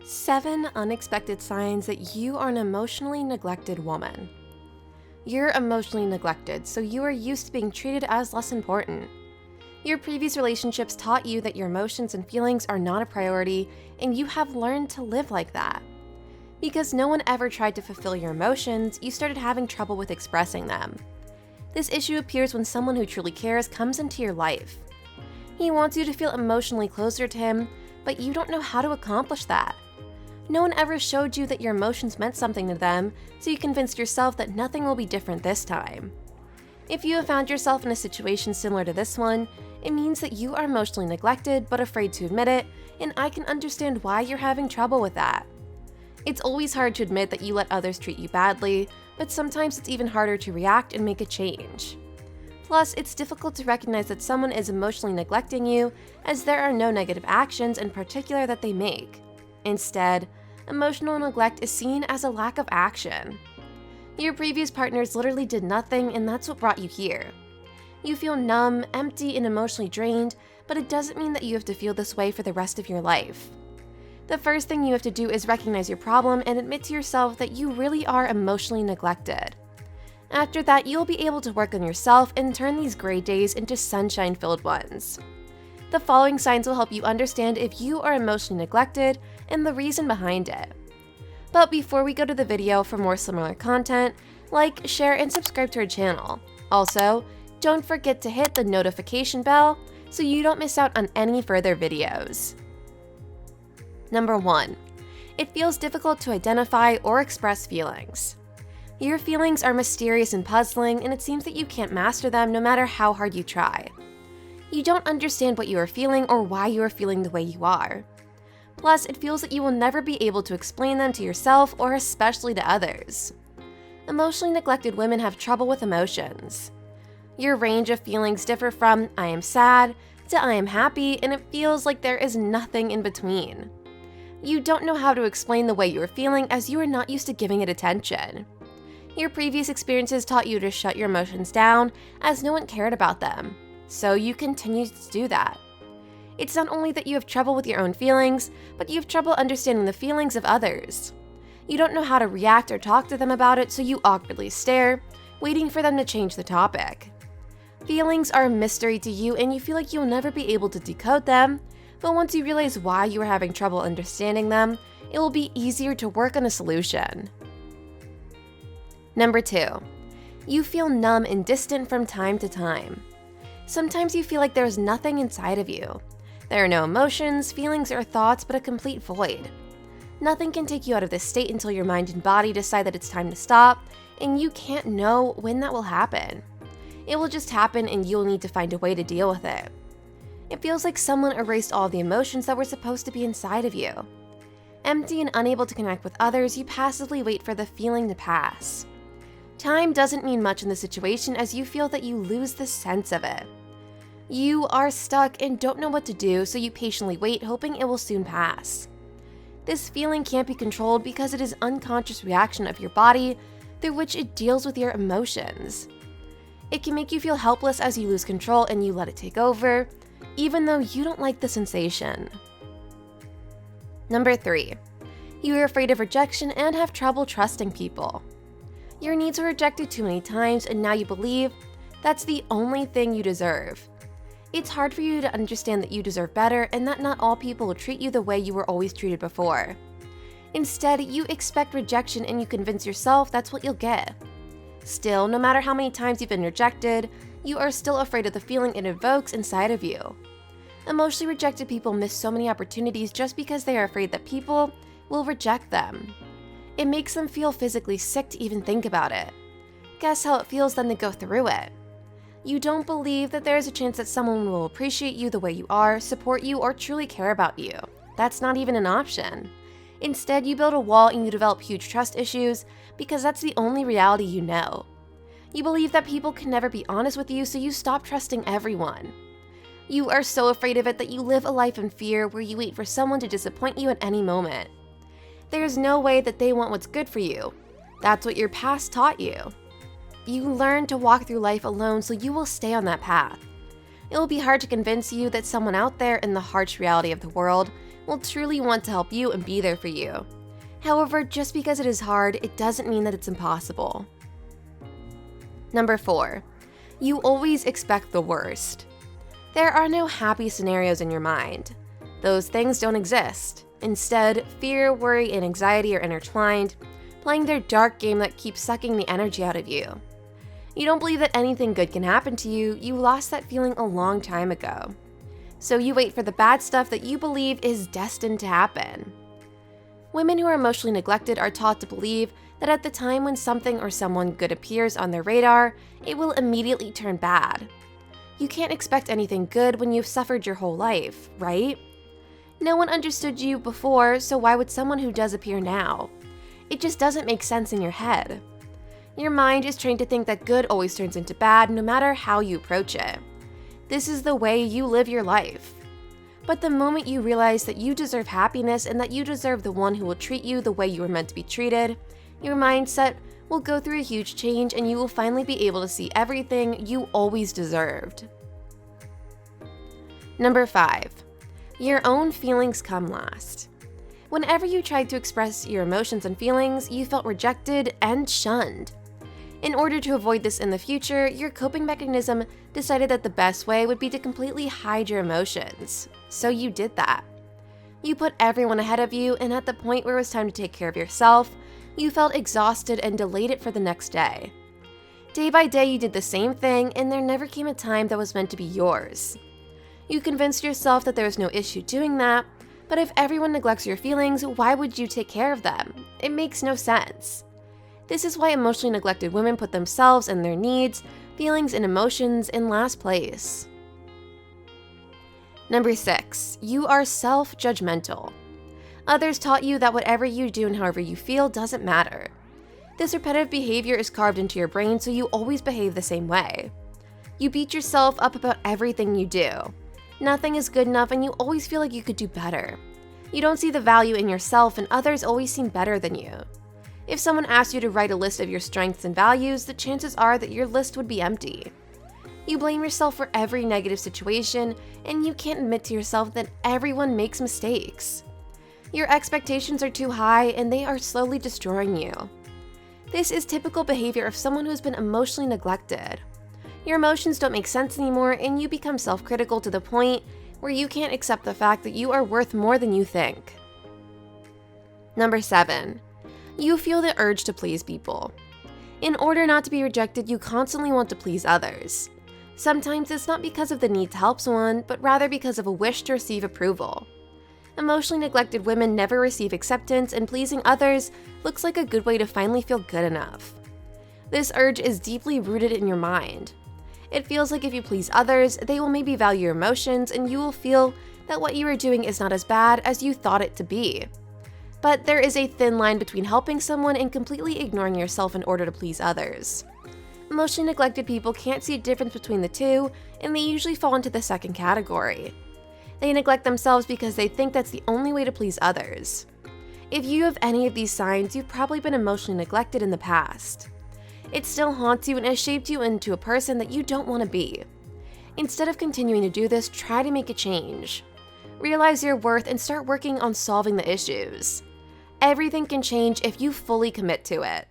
7 unexpected signs that you are an emotionally neglected woman. You're emotionally neglected, so you are used to being treated as less important. Your previous relationships taught you that your emotions and feelings are not a priority, and you have learned to live like that. Because no one ever tried to fulfill your emotions, you started having trouble with expressing them. This issue appears when someone who truly cares comes into your life. He wants you to feel emotionally closer to him, but you don't know how to accomplish that. No one ever showed you that your emotions meant something to them, so you convinced yourself that nothing will be different this time. If you have found yourself in a situation similar to this one, it means that you are emotionally neglected but afraid to admit it, and I can understand why you're having trouble with that. It's always hard to admit that you let others treat you badly, but sometimes it's even harder to react and make a change. Plus, it's difficult to recognize that someone is emotionally neglecting you, as there are no negative actions in particular that they make. Instead, emotional neglect is seen as a lack of action. Your previous partners literally did nothing, and that's what brought you here. You feel numb, empty, and emotionally drained, but it doesn't mean that you have to feel this way for the rest of your life. The first thing you have to do is recognize your problem and admit to yourself that you really are emotionally neglected. After that, you'll be able to work on yourself and turn these gray days into sunshine-filled ones. The following signs will help you understand if you are emotionally neglected and the reason behind it. But before we go to the video, for more similar content, like, share, and subscribe to our channel. Also, don't forget to hit the notification bell so you don't miss out on any further videos. Number 1. It feels difficult to identify or express feelings. Your feelings are mysterious and puzzling, and it seems that you can't master them no matter how hard you try. You don't understand what you are feeling or why you are feeling the way you are. Plus, it feels that you will never be able to explain them to yourself or especially to others. Emotionally neglected women have trouble with emotions. Your range of feelings differ from "I am sad" to "I am happy," and it feels like there is nothing in between. You don't know how to explain the way you are feeling as you are not used to giving it attention. Your previous experiences taught you to shut your emotions down as no one cared about them, so you continue to do that. It's not only that you have trouble with your own feelings, but you have trouble understanding the feelings of others. You don't know how to react or talk to them about it, so you awkwardly stare, waiting for them to change the topic. Feelings are a mystery to you, and you feel like you'll never be able to decode them, but once you realize why you are having trouble understanding them, it will be easier to work on a solution. Number 2. You feel numb and distant from time to time. Sometimes you feel like there is nothing inside of you. There are no emotions, feelings, or thoughts, but a complete void. Nothing can take you out of this state until your mind and body decide that it's time to stop, and you can't know when that will happen. It will just happen, and you'll need to find a way to deal with it. It feels like someone erased all the emotions that were supposed to be inside of you. Empty and unable to connect with others, you passively wait for the feeling to pass. Time doesn't mean much in the situation as you feel that you lose the sense of it. You are stuck and don't know what to do, so you patiently wait, hoping it will soon pass. This feeling can't be controlled because it is an unconscious reaction of your body through which it deals with your emotions. It can make you feel helpless as you lose control and you let it take over, even though you don't like the sensation. Number 3. You are afraid of rejection and have trouble trusting people. Your needs were rejected too many times, and now you believe that's the only thing you deserve. It's hard for you to understand that you deserve better and that not all people will treat you the way you were always treated before. Instead, you expect rejection and you convince yourself that's what you'll get. Still, no matter how many times you've been rejected, you are still afraid of the feeling it evokes inside of you. Emotionally rejected people miss so many opportunities just because they are afraid that people will reject them. It makes them feel physically sick to even think about it. Guess how it feels then to go through it? You don't believe that there is a chance that someone will appreciate you the way you are, support you, or truly care about you. That's not even an option. Instead, you build a wall and you develop huge trust issues because that's the only reality you know. You believe that people can never be honest with you, so you stop trusting everyone. You are so afraid of it that you live a life in fear where you wait for someone to disappoint you at any moment. There's no way that they want what's good for you. That's what your past taught you. You learn to walk through life alone, so you will stay on that path. It will be hard to convince you that someone out there in the harsh reality of the world will truly want to help you and be there for you. However, just because it is hard, it doesn't mean that it's impossible. Number 4, you always expect the worst. There are no happy scenarios in your mind. Those things don't exist. Instead, fear, worry, and anxiety are intertwined, playing their dark game that keeps sucking the energy out of you. You don't believe that anything good can happen to you. You lost that feeling a long time ago. So you wait for the bad stuff that you believe is destined to happen. Women who are emotionally neglected are taught to believe that at the time when something or someone good appears on their radar, it will immediately turn bad. You can't expect anything good when you've suffered your whole life, right? No one understood you before, so why would someone who does appear now? It just doesn't make sense in your head. Your mind is trained to think that good always turns into bad no matter how you approach it. This is the way you live your life. But the moment you realize that you deserve happiness and that you deserve the one who will treat you the way you were meant to be treated, your mindset will go through a huge change and you will finally be able to see everything you always deserved. Number 5, your own feelings come last. Whenever you tried to express your emotions and feelings, you felt rejected and shunned. In order to avoid this in the future, your coping mechanism decided that the best way would be to completely hide your emotions. So you did that. You put everyone ahead of you, and at the point where it was time to take care of yourself, you felt exhausted and delayed it for the next day. Day by day, you did the same thing, and there never came a time that was meant to be yours. You convinced yourself that there was no issue doing that, but if everyone neglects your feelings, why would you take care of them? It makes no sense. This is why emotionally neglected women put themselves and their needs, feelings, and emotions in last place. Number 6, you are self-judgmental. Others taught you that whatever you do and however you feel doesn't matter. This repetitive behavior is carved into your brain, so you always behave the same way. You beat yourself up about everything you do. Nothing is good enough and you always feel like you could do better. You don't see the value in yourself and others always seem better than you. If someone asked you to write a list of your strengths and values, the chances are that your list would be empty. You blame yourself for every negative situation, and you can't admit to yourself that everyone makes mistakes. Your expectations are too high, and they are slowly destroying you. This is typical behavior of someone who has been emotionally neglected. Your emotions don't make sense anymore, and you become self-critical to the point where you can't accept the fact that you are worth more than you think. Number 7, you feel the urge to please people. In order not to be rejected, you constantly want to please others. Sometimes it's not because of the need to help someone, but rather because of a wish to receive approval. Emotionally neglected women never receive acceptance, and pleasing others looks like a good way to finally feel good enough. This urge is deeply rooted in your mind. It feels like if you please others, they will maybe value your emotions, and you will feel that what you are doing is not as bad as you thought it to be. But there is a thin line between helping someone and completely ignoring yourself in order to please others. Emotionally neglected people can't see a difference between the two, and they usually fall into the second category. They neglect themselves because they think that's the only way to please others. If you have any of these signs, you've probably been emotionally neglected in the past. It still haunts you and has shaped you into a person that you don't want to be. Instead of continuing to do this, try to make a change. Realize your worth and start working on solving the issues. Everything can change if you fully commit to it.